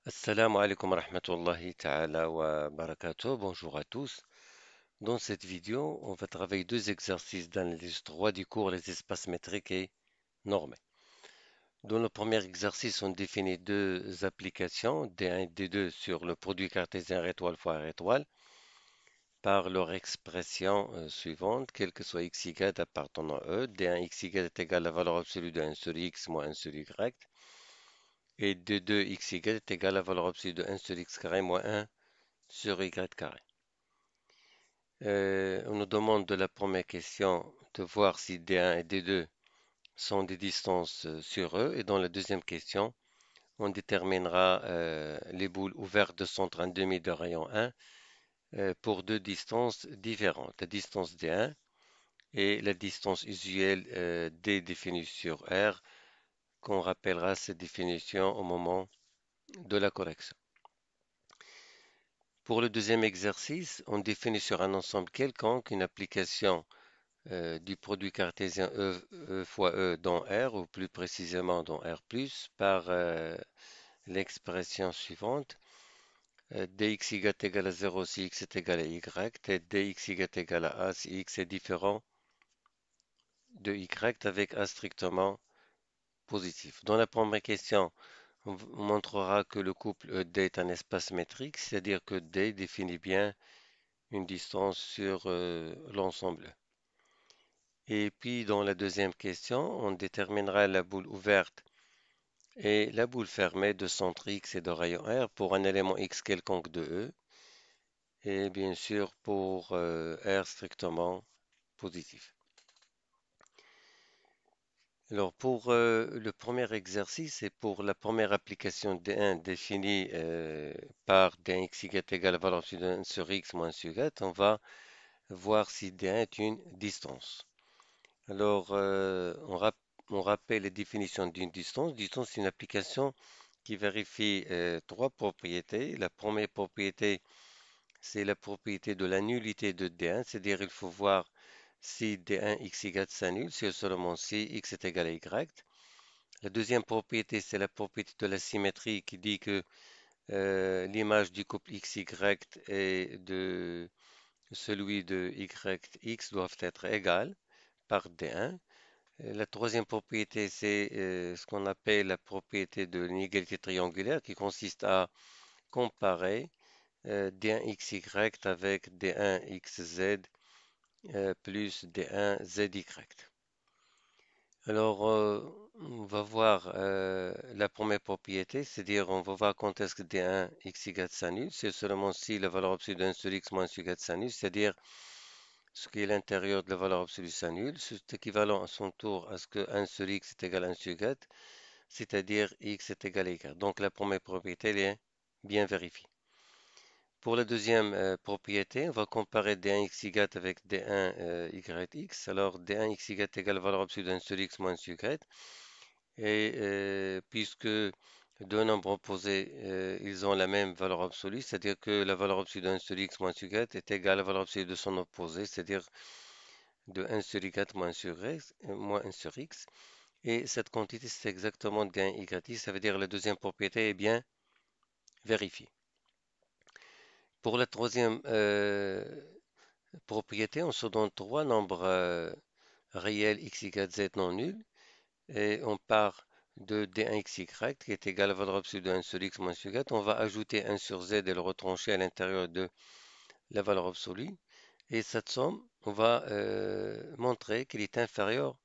Assalamu alaikum wa rahmatullahi ta'ala wa barakatuh. Bonjour à tous. Dans cette vidéo, on va travailler deux exercices d'analyse 3 du cours Les espaces métriques et normés. Dans le premier exercice, on définit deux applications, D1 et D2, sur le produit cartésien R étoile fois R étoile par leur expression suivante, quel que soit x, y appartenant à E. D1 x, y est égal à la valeur absolue de 1 sur x moins 1 sur y. Et D2 x, y est égal à la valeur absolue de 1 sur x carré moins 1 sur y carré. On nous demande de la première question de voir si D1 et D2 sont des distances sur eux. Et dans la deuxième question, on déterminera les boules ouvertes de centre 1,5 de rayon 1 pour deux distances différentes. La distance D1 et la distance usuelle D définie sur R, qu'on rappellera cette définition au moment de la correction. Pour le deuxième exercice, on définit sur un ensemble quelconque une application du produit cartésien E fois E dans R, ou plus précisément dans R+, par l'expression suivante. Dxy est égal à 0 si x est égal à y, et dxy est égal à a si x est différent de y avec a strictement positif. Dans la première question, on montrera que le couple ED est un espace métrique, c'est-à-dire que D définit bien une distance sur l'ensemble. Et puis dans la deuxième question, on déterminera la boule ouverte et la boule fermée de centre X et de rayon R pour un élément X quelconque de E, et bien sûr pour R strictement positif. Alors pour le premier exercice et pour la première application D1 définie par D1 y égale à la valeur absolue de 1 sur X moins 1 sur Y, on va voir si D1 est une distance. Alors, on rappelle les définitions d'une distance. Distance, c'est une application qui vérifie trois propriétés. La première propriété, c'est la propriété de la nullité de D1, c'est-à-dire il faut voir si D1 x égale s'annule, si et seulement si x est égal à y. La deuxième propriété, c'est la propriété de la symétrie qui dit que l'image du couple xy et de celui de yx doivent être égales par D1. La troisième propriété, c'est ce qu'on appelle la propriété de l'inégalité triangulaire qui consiste à comparer D1xy avec D1xz plus D1zy. Alors, on va voir la première propriété, c'est-à-dire on va voir quand est-ce que D1xy s'annule. C'est seulement si la valeur absolue de 1 sur x moins 1 sur y s'annule, c'est-à-dire ce qui est l'intérieur de la valeur absolue s'annule. C'est équivalent à son tour à ce que 1 sur x est égal à 1 sur y, c'est-à-dire x est égal à y. Donc la première propriété elle est bien vérifiée. Pour la deuxième propriété, on va comparer D1xy avec D1yx. Alors D1xy égale la valeur absolue de 1 sur x moins 1 sur y. Et puisque deux nombres opposés, ils ont la même valeur absolue, c'est-à-dire que la valeur absolue de 1 sur x moins 1 sur y est égale à la valeur absolue de son opposé, c'est-à-dire de 1 sur y moins 1 sur x. Et cette quantité, c'est exactement de gain y, ça veut dire que la deuxième propriété est bien vérifiée. Pour la troisième propriété, on se donne trois nombres réels x, y, z non nuls, et on part de d1xy qui est égal à la valeur absolue de 1 sur x moins 1 sur y. On va ajouter 1 sur z et le retrancher à l'intérieur de la valeur absolue. Et cette somme, on va montrer qu'elle est inférieure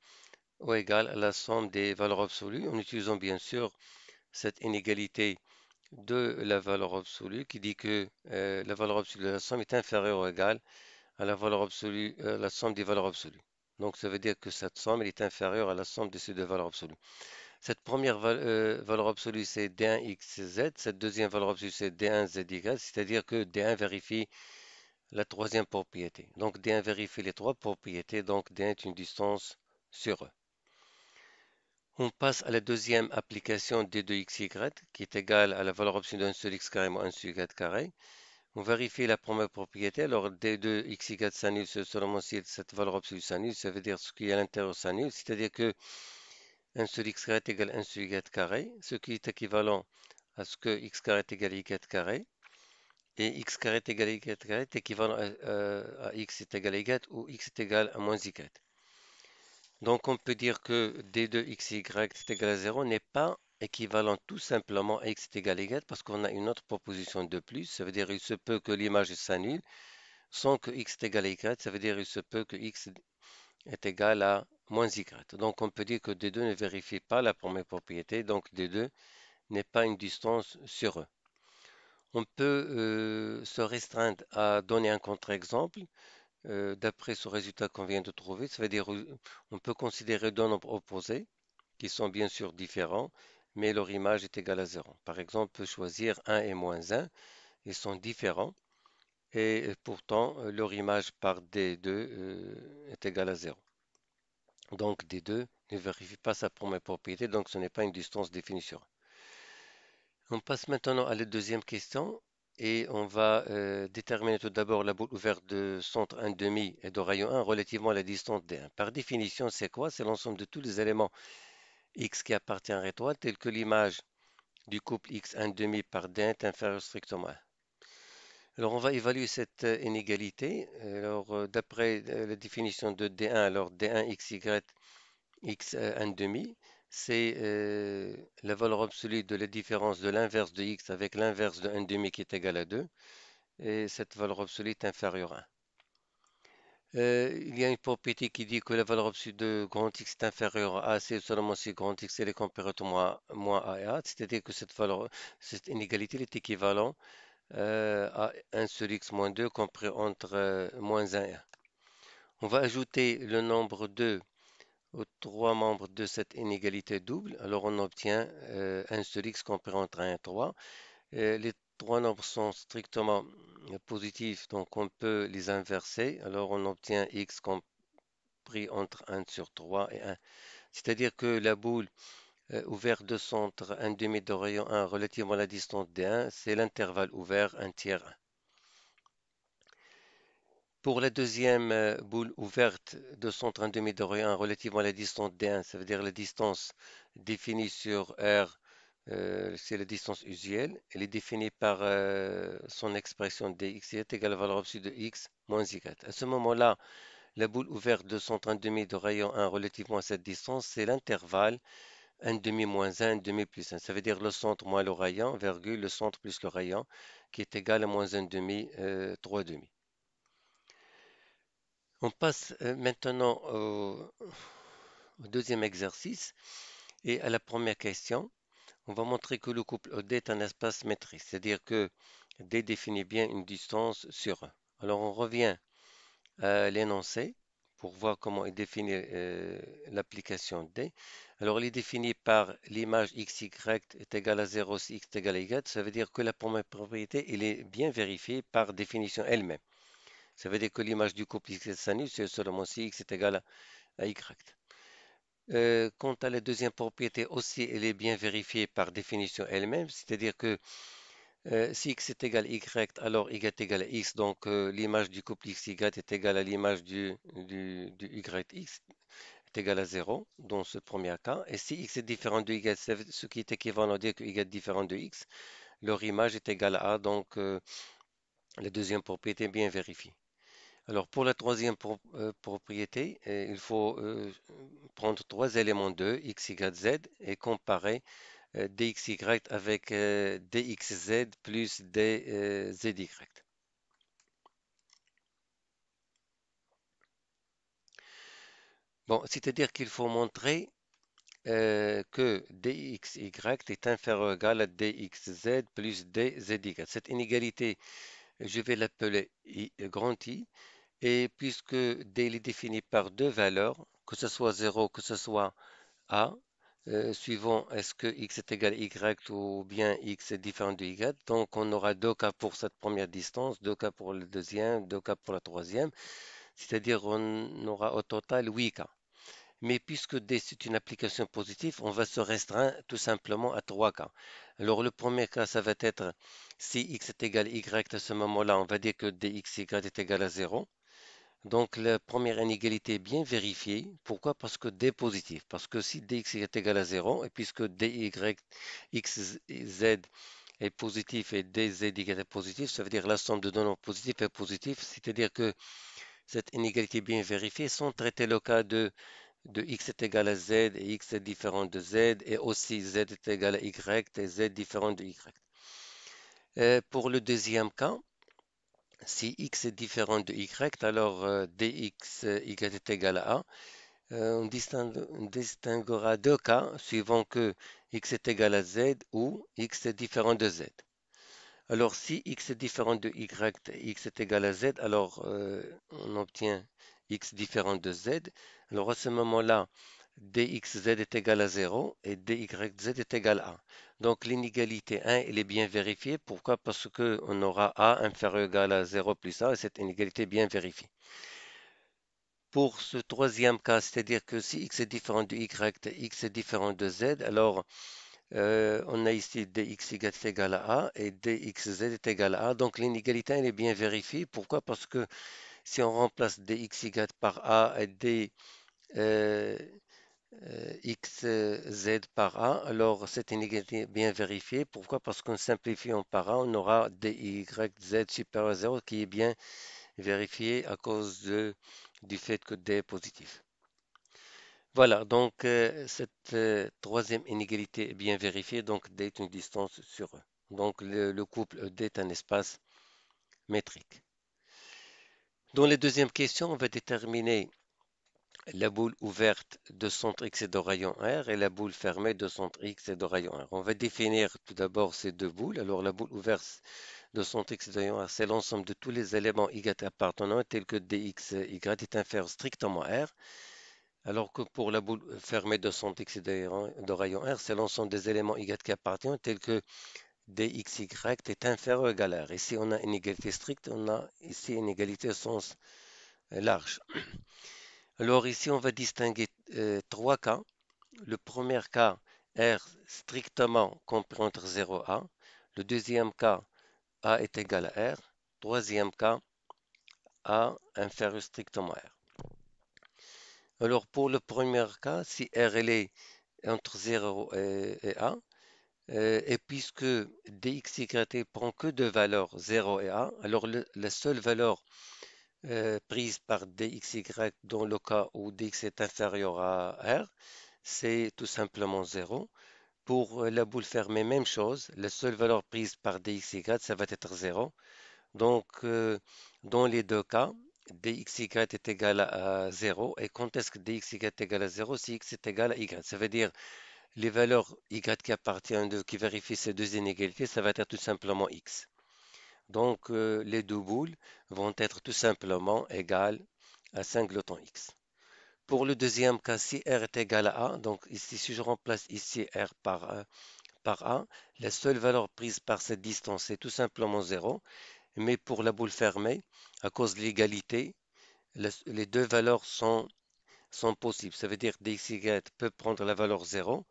ou égale à la somme des valeurs absolues en utilisant bien sûr cette inégalité de la valeur absolue qui dit que la valeur absolue de la somme est inférieure ou égale à la valeur absolue, la somme des valeurs absolues. Donc ça veut dire que cette somme elle est inférieure à la somme de ces deux valeurs absolues. Cette première valeur absolue c'est d1xz, cette deuxième valeur absolue c'est d1zy, c'est-à-dire que d1 vérifie la troisième propriété. Donc D1 vérifie les trois propriétés, donc D1 est une distance sur E. On passe à la deuxième application D2xy qui est égale à la valeur absolue de 1 sur x carré moins 1 sur y carré. On vérifie la première propriété. Alors D2xy s'annule seulement si cette valeur absolue s'annule. Ça veut dire ce qui est à l'intérieur s'annule. C'est-à-dire que 1 sur x carré est égal à 1 sur y carré, ce qui est équivalent à ce que x carré est égal à y carré, et x carré est égal à y carré est équivalent à x est égal à y ou x est égal à moins y. Donc on peut dire que d2xy est égal à 0 n'est pas équivalent tout simplement à x est égal à y parce qu'on a une autre proposition de plus. Ça veut dire il se peut que l'image s'annule sans que x est égal à y. Ça veut dire il se peut que x est égal à moins y. Donc on peut dire que D2 ne vérifie pas la première propriété, donc D2 n'est pas une distance sur E. On peut se restreindre à donner un contre-exemple d'après ce résultat qu'on vient de trouver. Ça veut dire on peut considérer deux nombres opposés qui sont bien sûr différents, mais leur image est égale à 0. Par exemple, on peut choisir 1 et moins 1. Ils sont différents et pourtant leur image par D2 est égale à 0. Donc D2 ne vérifie pas sa première propriété, donc ce n'est pas une distance définie sur 1. On passe maintenant à la deuxième question et on va déterminer tout d'abord la boule ouverte de centre 1,5 et de rayon 1 relativement à la distance D1. Par définition, c'est quoi? C'est l'ensemble de tous les éléments X qui appartiennent à l'étoile, tel que l'image du couple X 1,5 par D1 est inférieure strictement à 1. Alors on va évaluer cette inégalité. Alors d'après la définition de D1, alors D1 XY x 1,5, c'est la valeur absolue de la différence de l'inverse de x avec l'inverse de 1,5 qui est égal à 2, et cette valeur absolue est inférieure à 1. Il y a une propriété qui dit que la valeur absolue de grand X est inférieure à A, c'est seulement si grand X est comparaison moins A et A, c'est-à-dire que cette inégalité est équivalente à 1 sur X moins 2 compris entre moins 1 et 1. On va ajouter le nombre 2 aux trois membres de cette inégalité double, alors on obtient 1 sur x compris entre 1 et 3. Les trois nombres sont strictement positifs, donc on peut les inverser. Alors on obtient x compris entre 1 sur 3 et 1. C'est-à-dire que la boule ouverte de centre 1,5 de rayon 1 relativement à la distance d1, c'est l'intervalle ouvert 1 tiers 1. Pour la deuxième boule ouverte de centre 1,5 de rayon 1 relativement à la distance D1, ça veut dire la distance définie sur R, c'est la distance usuelle. Elle est définie par son expression dx est égale à la valeur absolue de x moins y. À ce moment-là, la boule ouverte de centre 1,5 de rayon 1 relativement à cette distance, c'est l'intervalle 1,5 moins 1, 1,5 plus 1. Ça veut dire le centre moins le rayon, virgule, le centre plus le rayon, qui est égal à moins 1,5, 3,5. On passe maintenant au deuxième exercice et à la première question. On va montrer que le couple OD est un espace métrique, c'est-à-dire que D définit bien une distance sur 1. Alors on revient à l'énoncé pour voir comment il définit l'application D. Alors il est défini par l'image XY est égale à 0 si X est égal à Y. Ça veut dire que la première propriété elle est bien vérifiée par définition elle-même. Ça veut dire que l'image du couple X s'annule, c'est seulement si X est égal à Y. Quant à la deuxième propriété aussi, elle est bien vérifiée par définition elle-même, c'est-à-dire que si x est égal à y, alors y est égal à x, donc l'image du couple x, y est égale à l'image du yx est égal à 0 dans ce premier cas. Et si x est différent de y, ce qui est équivalent à dire que y est différent de x, leur image est égale à a, donc la deuxième propriété est bien vérifiée. Alors pour la troisième propriété, il faut prendre trois éléments de x, y, z et comparer dxy avec dxz plus dzy. Bon, c'est-à-dire qu'il faut montrer que dxy est inférieur ou égal à dxz plus dzy. Cette inégalité, je vais l'appeler grand I. Et puisque D est défini par deux valeurs, que ce soit 0, que ce soit A, suivant est-ce que x est égal à y ou bien x est différent de y, donc on aura deux cas pour cette première distance, deux cas pour le deuxième, deux cas pour la troisième, c'est-à-dire on aura au total 8 cas. Mais puisque D c'est une application positive, on va se restreindre tout simplement à trois cas. Alors le premier cas, ça va être si x est égal à y à ce moment-là, on va dire que dxy est égal à 0. Donc la première inégalité est bien vérifiée. Pourquoi? Parce que D est positif. Parce que si dx est égal à 0, et puisque dy x z est positif et dz est positif, ça veut dire la somme de deux nombres positifs est positive, c'est-à-dire que cette inégalité est bien vérifiée sans traiter le cas de x est égal à z et x est différent de z et aussi z est égal à y et z différent de y. Pour le deuxième cas, si x est différent de y, alors dx y est égal à a. On distinguera deux cas suivant que x est égal à z ou x est différent de z. Alors si x est différent de y et x est égal à z, alors on obtient x différent de z. Alors à ce moment-là, dxz est égal à 0 et dyz est égal à 1. Donc l'inégalité 1, elle est bien vérifiée. Pourquoi? Parce qu'on aura a inférieur ou égal à 0 plus a et cette inégalité est bien vérifiée. Pour ce troisième cas, c'est-à-dire que si x est différent de y et x est différent de z, alors on a ici dx est égal à a et dxz est égal à a. Donc l'inégalité elle est bien vérifiée. Pourquoi? Parce que si on remplace dx par a et euh, xz par a, alors cette inégalité est bien vérifiée. Pourquoi? Parce qu'en simplifiant par a, on aura dyz supérieur à 0 qui est bien vérifié à cause du fait que d est positif. Voilà, donc cette troisième inégalité est bien vérifiée, donc D est une distance sur E. Donc le couple D est un espace métrique. Dans les deuxièmes questions, on va déterminer la boule ouverte de centre X et de rayon R et la boule fermée de centre X et de rayon R. On va définir tout d'abord ces deux boules. Alors la boule ouverte de centre X et de rayon R, c'est l'ensemble de tous les éléments Y appartenant tels que dx, Y est inférieur strictement à R. Alors que pour la boule fermée de son X et de rayon R, c'est l'ensemble des éléments Y qui appartiennent, tels que dxy est inférieur ou égal à R. Ici, on a une égalité stricte, on a ici une égalité au sens large. Alors ici, on va distinguer trois cas. Le premier cas, R strictement compris entre 0 et A. Le deuxième cas, A est égal à R. Troisième cas, A inférieur strictement à R. Alors pour le premier cas, si R est entre 0 et A, et puisque dxy prend que deux valeurs 0 et A, alors la seule valeur prise par dxy dans le cas où dx est inférieur à R, c'est tout simplement 0. Pour la boule fermée, même chose, la seule valeur prise par dxy, ça va être 0. Donc, dans les deux cas, dxy est égal à 0. Et quand est-ce que dxy est égal à 0? Si x est égal à y. Ça veut dire les valeurs y qui appartiennent, qui vérifient ces deux inégalités, ça va être tout simplement x. Donc, les deux boules vont être tout simplement égales à singleton x. Pour le deuxième cas, si r est égal à a, donc ici, si je remplace ici r par a, la seule valeur prise par cette distance est tout simplement 0. Mais pour la boule fermée, à cause de l'égalité, les deux valeurs sont possibles. Ça veut dire que dxy peut prendre la valeur 0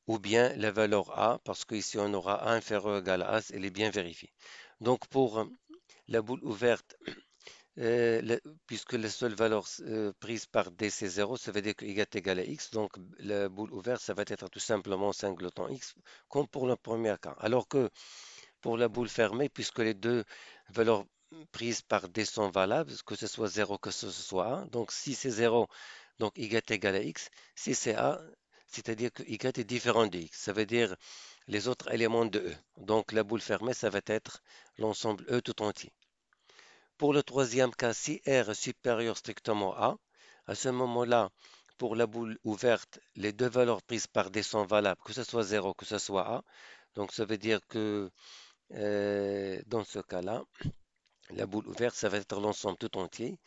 ou bien la valeur A, parce qu'ici on aura A inférieur ou égal à A, elle est bien vérifiée. Donc pour la boule ouverte, puisque la seule valeur prise par D c'est 0, ça veut dire que Y est égal à X, donc la boule ouverte, ça va être tout simplement singleton X, comme pour le premier cas. Alors que pour la boule fermée, puisque les deux valeurs prises par D sont valables, que ce soit 0, que ce soit A, donc si c'est 0, donc Y est égal à X, si c'est A, c'est-à-dire que Y est différent de X, ça veut dire les autres éléments de E. Donc la boule fermée, ça va être l'ensemble E tout entier. Pour le troisième cas, si R est supérieur strictement à ce moment-là, pour la boule ouverte, les deux valeurs prises par D sont valables, que ce soit 0, que ce soit A. Donc ça veut dire que dans ce cas-là, la boule ouverte, ça va être l'ensemble tout entier.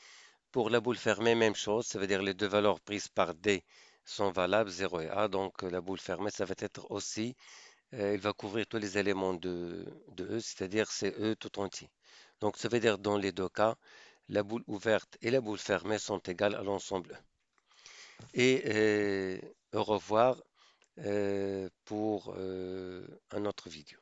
Pour la boule fermée, même chose, ça veut dire les deux valeurs prises par D sont valables, 0 et A. Donc la boule fermée, ça va être aussi, il va couvrir tous les éléments de E, c'est-à-dire c'est E tout entier. Donc ça veut dire dans les deux cas, la boule ouverte et la boule fermée sont égales à l'ensemble E. Et au revoir pour un autre vidéo.